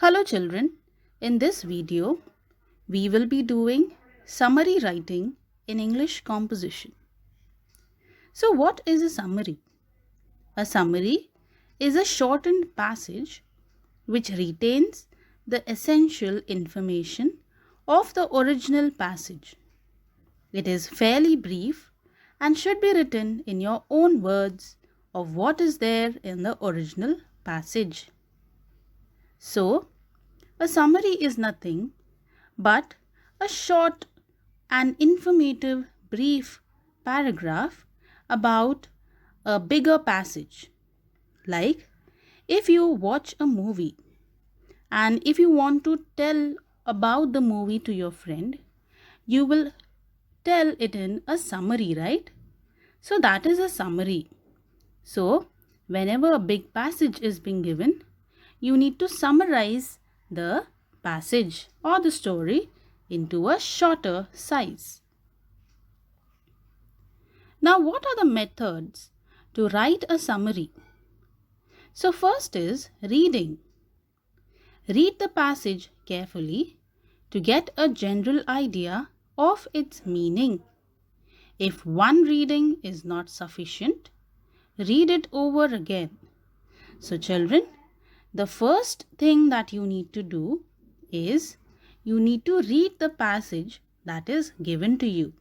Hello children, in this video we will be doing summary writing in English composition. So what is a summary? A summary is a shortened passage which retains the essential information of the original passage. It is fairly brief and should be written in your own words of what is there in the original passage. So, a summary is nothing but a short and informative brief paragraph about a bigger passage. Like if you watch a movie and if you want to tell about the movie to your friend, you will tell it in a summary, right? So that is a summary. So whenever a big passage is being given, you need to summarize the passage or the story into a shorter size. Now, what are the methods to write a summary? So, first is reading. Read the passage carefully to get a general idea of its meaning. If one reading is not sufficient, read it over again. So, children, the first thing that you need to do is you need to read the passage that is given to you.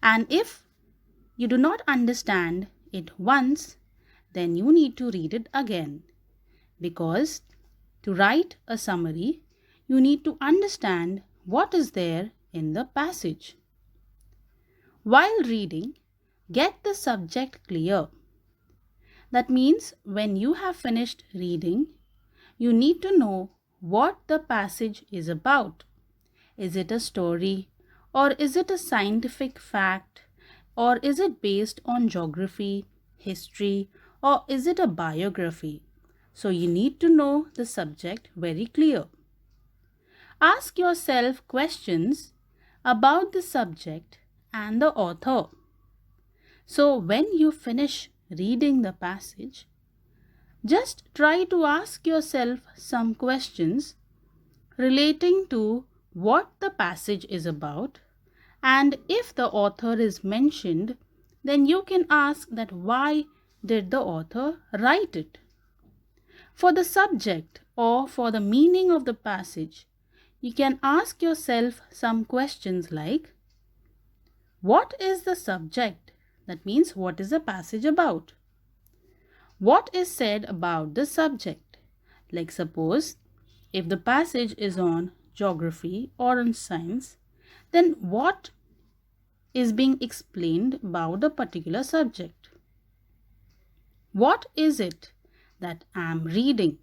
And if you do not understand it once, then you need to read it again. Because to write a summary, you need to understand what is there in the passage. While reading, get the subject clear. That means when you have finished reading, you need to know what the passage is about. Is it a story, or is it a scientific fact, or is it based on geography, history, or is it a biography? So you need to know the subject very clear. Ask yourself questions about the subject and the author. So when you finish reading the passage, just try to ask yourself some questions relating to what the passage is about, and if the author is mentioned, then you can ask that why did the author write it. For the subject or for the meaning of the passage, you can ask yourself some questions like, what is the subject? That means what is the passage about? What is said about the subject? Like suppose if the passage is on geography or on science, then what is being explained about the particular subject? What is it that I am reading?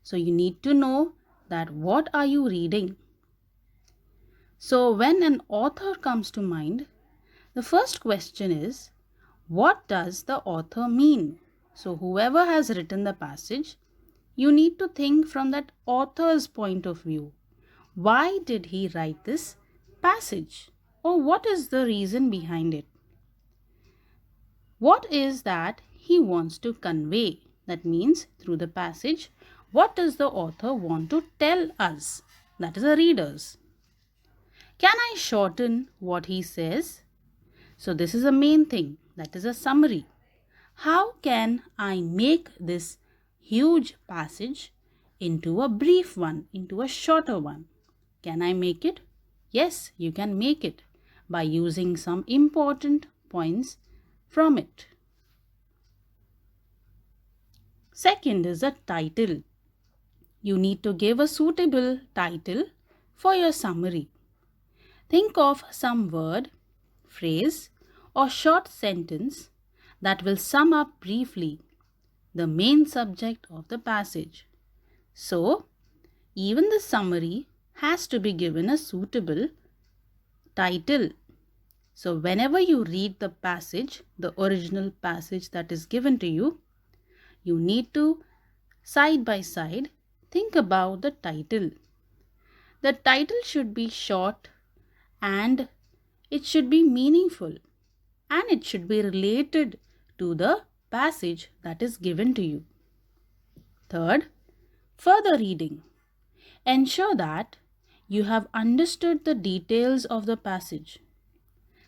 So you need to know that what are you reading? So when an author comes to mind, the first question is, what does the author mean? So whoever has written the passage, you need to think from that author's point of view. Why did he write this passage? Or what is the reason behind it? What is that he wants to convey? That means through the passage, what does the author want to tell us? That is the readers. Can I shorten what he says? So this is the main thing. That is a summary. How can I make this huge passage into a brief one, into a shorter one? Can I make it? Yes, you can make it by using some important points from it. Second is a title. You need to give a suitable title for your summary. Think of some word, phrase, or short sentence that will sum up briefly the main subject of the passage. So, even the summary has to be given a suitable title. So, whenever you read the passage, the original passage that is given to you, you need to side by side think about the title. The title should be short and it should be meaningful and it should be related to the passage that is given to you. Third, further reading. Ensure that you have understood the details of the passage.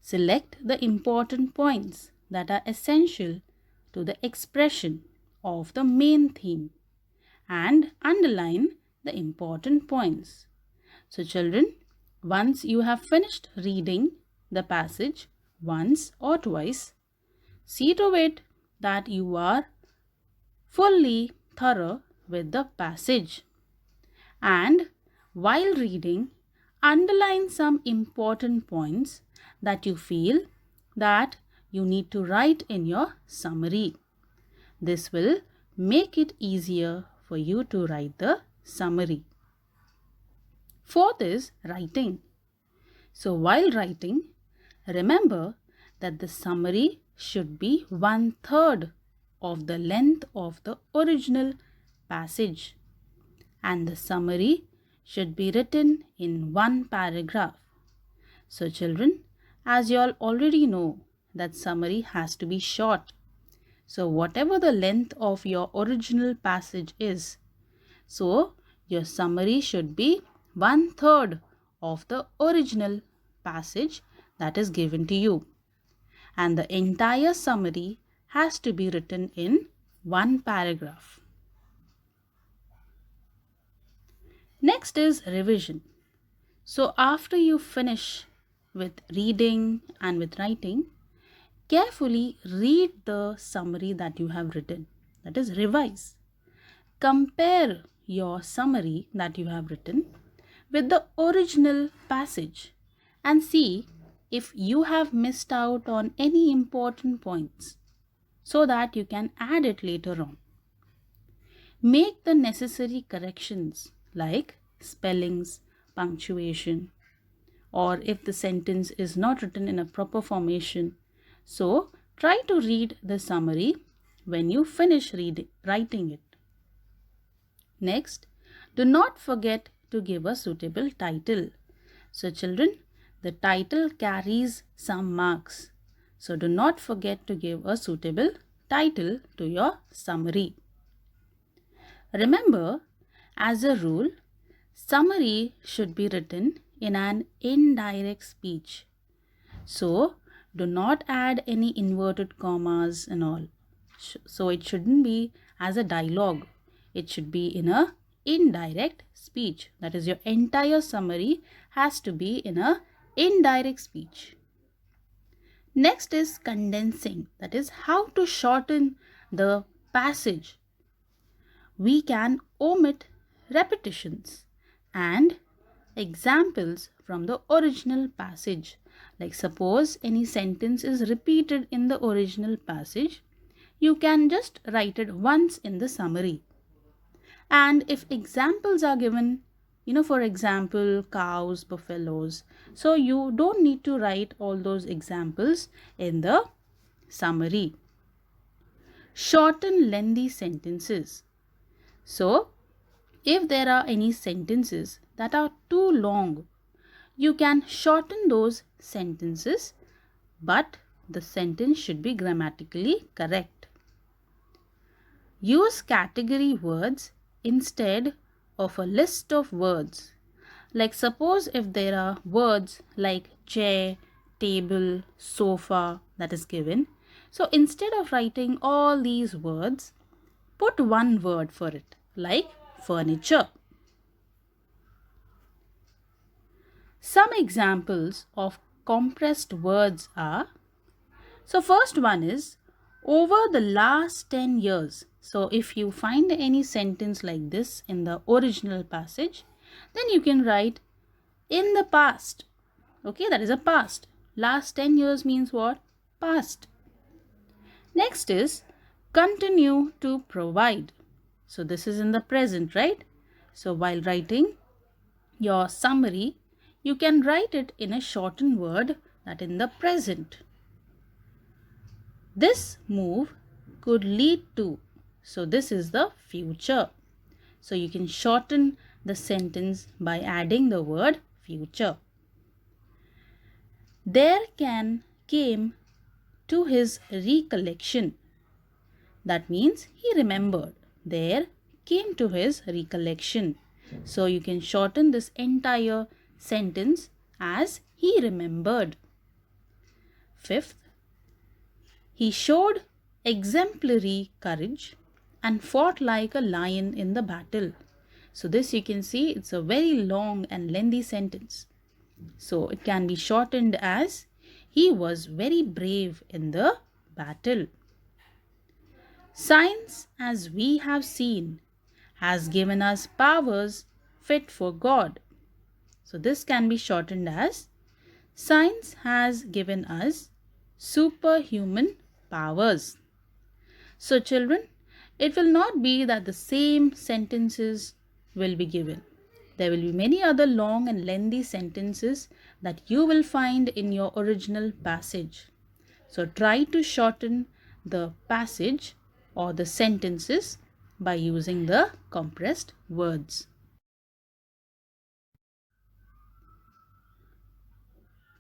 Select the important points that are essential to the expression of the main theme and underline the important points. So children, once you have finished reading the passage once or twice, see to it that you are fully thorough with the passage. And while reading, underline some important points that you feel that you need to write in your summary. This will make it easier for you to write the summary. Fourth is writing. So while writing, remember that the summary should be 1/3 of the length of the original passage, and the summary should be written in one paragraph. So children, as you all already know that summary has to be short. So whatever the length of your original passage is, so your summary should be 1/3 of the original passage that is given to you. And the entire summary has to be written in one paragraph. Next is revision. So after you finish with reading and with writing, carefully read the summary that you have written. That is, revise. Compare your summary that you have written with the original passage and see if you have missed out on any important points so that you can add it later on. Make the necessary corrections like spellings, punctuation, or if the sentence is not written in a proper formation. So try to read the summary when you finish writing it. Next, do not forget to give a suitable title. So children, the title carries some marks. So do not forget to give a suitable title to your summary. Remember, as a rule, summary should be written in an indirect speech. So do not add any inverted commas and all. So it shouldn't be as a dialogue. It should be in a indirect speech. That is, your entire summary has to be in a indirect speech. Next is condensing. That is how to shorten the passage. We can omit repetitions and examples from the original passage. Like suppose any sentence is repeated in the original passage, you can just write it once in the summary. And if examples are given, for example, cows, buffaloes, so you don't need to write all those examples in the summary. Shorten lengthy sentences. So, if there are any sentences that are too long, you can shorten those sentences, but the sentence should be grammatically correct. Use category words instead of a list of words. Like suppose if there are words like chair, table, sofa that is given. So instead of writing all these words, put one word for it, like furniture. Some examples of compressed words are, so first one is over the last 10 years. So if you find any sentence like this in the original passage, then you can write in the past. Okay, that is a past. Last 10 years means what? Past. Next is continue to provide. So this is in the present, right? So while writing your summary, you can write it in a shortened word that in the present. This move could lead to. So this is the future. So you can shorten the sentence by adding the word future. There came to his recollection. That means he remembered. There came to his recollection. So you can shorten this entire sentence as he remembered. Fifth, he showed exemplary courage and fought like a lion in the battle. So this you can see it's a very long and lengthy sentence. So it can be shortened as he was very brave in the battle. Science, as we have seen, has given us powers fit for God. So this can be shortened as science has given us superhuman powers. So children, it will not be that the same sentences will be given. There will be many other long and lengthy sentences that you will find in your original passage. So try to shorten the passage or the sentences by using the compressed words.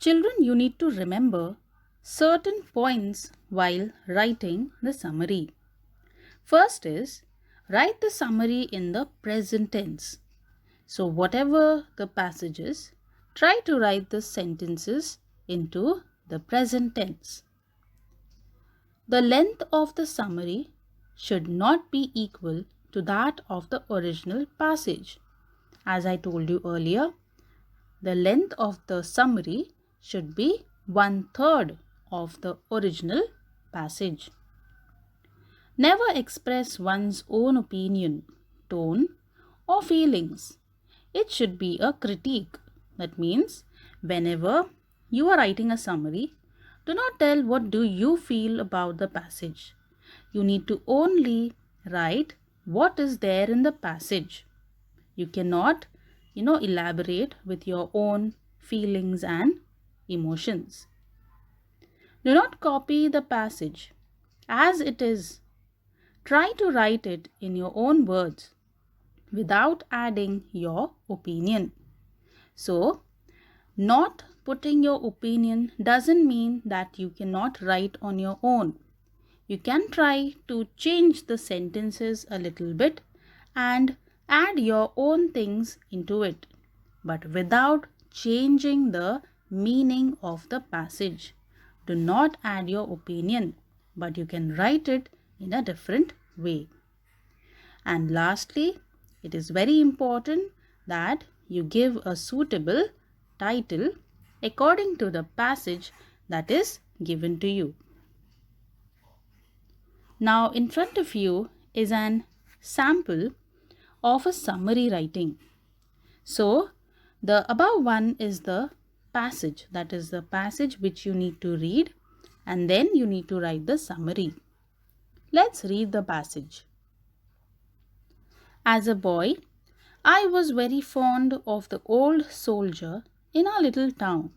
Children, you need to remember certain points while writing the summary. First is, write the summary in the present tense. So whatever the passage is, try to write the sentences into the present tense. The length of the summary should not be equal to that of the original passage. As I told you earlier, the length of the summary should be 1/3 of the original passage. Never express one's own opinion, tone, or feelings. It should be a critique. That means whenever you are writing a summary, do not tell what do you feel about the passage. You need to only write what is there in the passage. You cannot, elaborate with your own feelings and emotions. Do not copy the passage as it is. Try to write it in your own words without adding your opinion. So, not putting your opinion doesn't mean that you cannot write on your own. You can try to change the sentences a little bit and add your own things into it, but without changing the meaning of the passage. Do not add your opinion, but you can write it in a different way. And lastly, it is very important that you give a suitable title according to the passage that is given to you. Now in front of you is an sample of a summary writing. So the above one is the passage, that is the passage which you need to read, and then you need to write the summary. Let's read the passage. As a boy, I was very fond of the old soldier in our little town.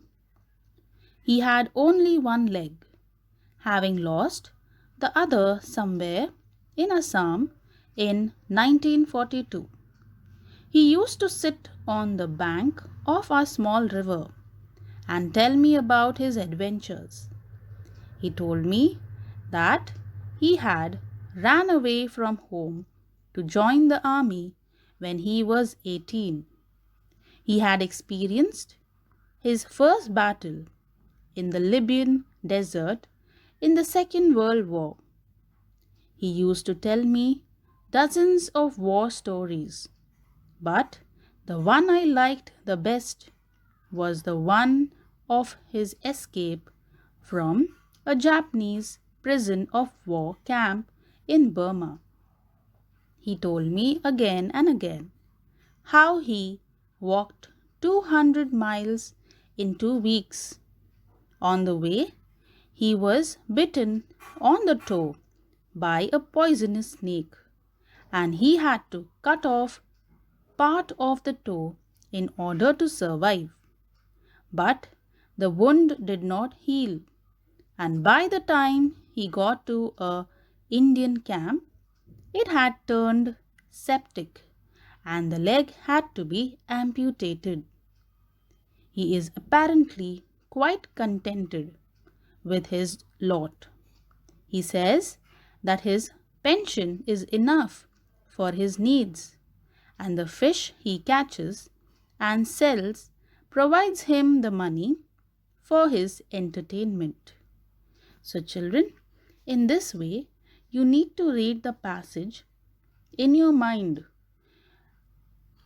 He had only one leg, having lost the other somewhere in Assam in 1942. He used to sit on the bank of our small river and tell me about his adventures. He told me that he had ran away from home to join the army when he was 18. He had experienced his first battle in the Libyan desert in the Second World War. He used to tell me dozens of war stories, but the one I liked the best was the one of his escape from a Japanese prison of war camp in Burma. He told me again and again how he walked 200 miles in 2 weeks. On the way, he was bitten on the toe by a poisonous snake, and he had to cut off part of the toe in order to survive. But the wound did not heal, and by the time he got to a Indian camp, it had turned septic and the leg had to be amputated. He is apparently quite contented with his lot. He says that his pension is enough for his needs and the fish he catches and sells provides him the money for his entertainment. So, children, in this way, you need to read the passage in your mind.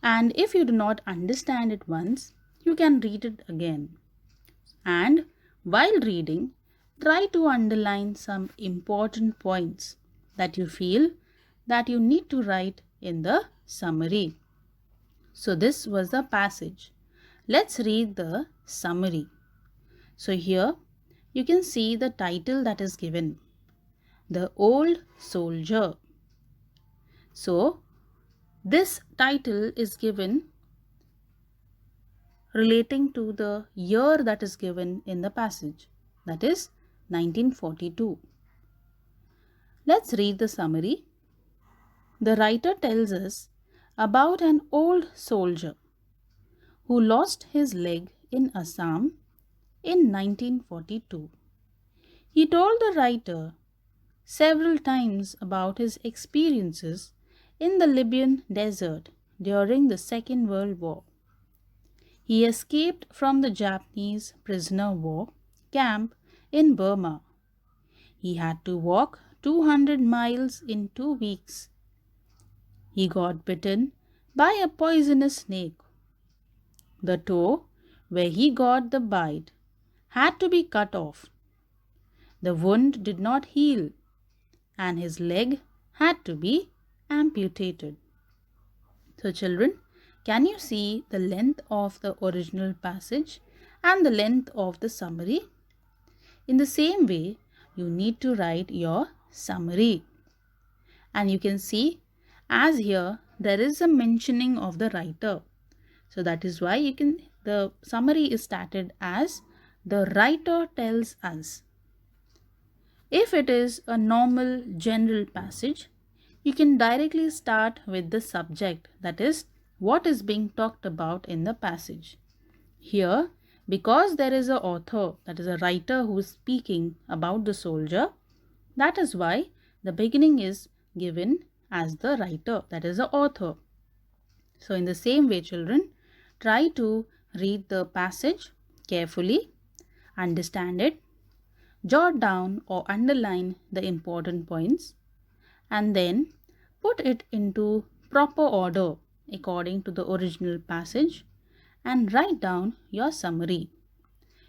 And if you do not understand it once, you can read it again. And while reading, try to underline some important points that you feel that you need to write in the summary. So this was the passage. Let's read the summary. So here you can see the title that is given, The Old Soldier. So this title is given relating to the year that is given in the passage, that is 1942. Let's read the summary. The writer tells us about an old soldier who lost his leg in Assam in 1942. He told the writer several times about his experiences in the Libyan desert during the Second World War. He escaped from the Japanese prisoner war camp in Burma. He had to walk 200 miles in 2 weeks. He got bitten by a poisonous snake. The toe where he got the bite had to be cut off. The wound did not heal, and his leg had to be amputated. So, children, can you see the length of the original passage and the length of the summary? In the same way, you need to write your summary. And you can see, as here, there is a mentioning of the writer. So that is why the summary is started as the writer tells us. If it is a normal general passage, you can directly start with the subject, that is what is being talked about in the passage. Here, because there is an author, that is a writer who is speaking about the soldier, that is why the beginning is given as the writer, that is the author. So in the same way, children, try to read the passage carefully, understand it, jot down or underline the important points, and then put it into proper order according to the original passage and write down your summary.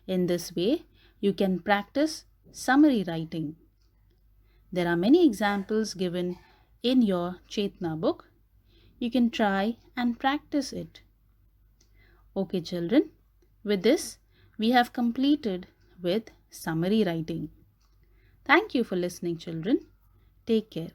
In this way, you can practice summary writing. There are many examples given in your Chetna book. You can try and practice it. Okay, children, with this, we have completed with summary writing. Thank you for listening, children. Take care.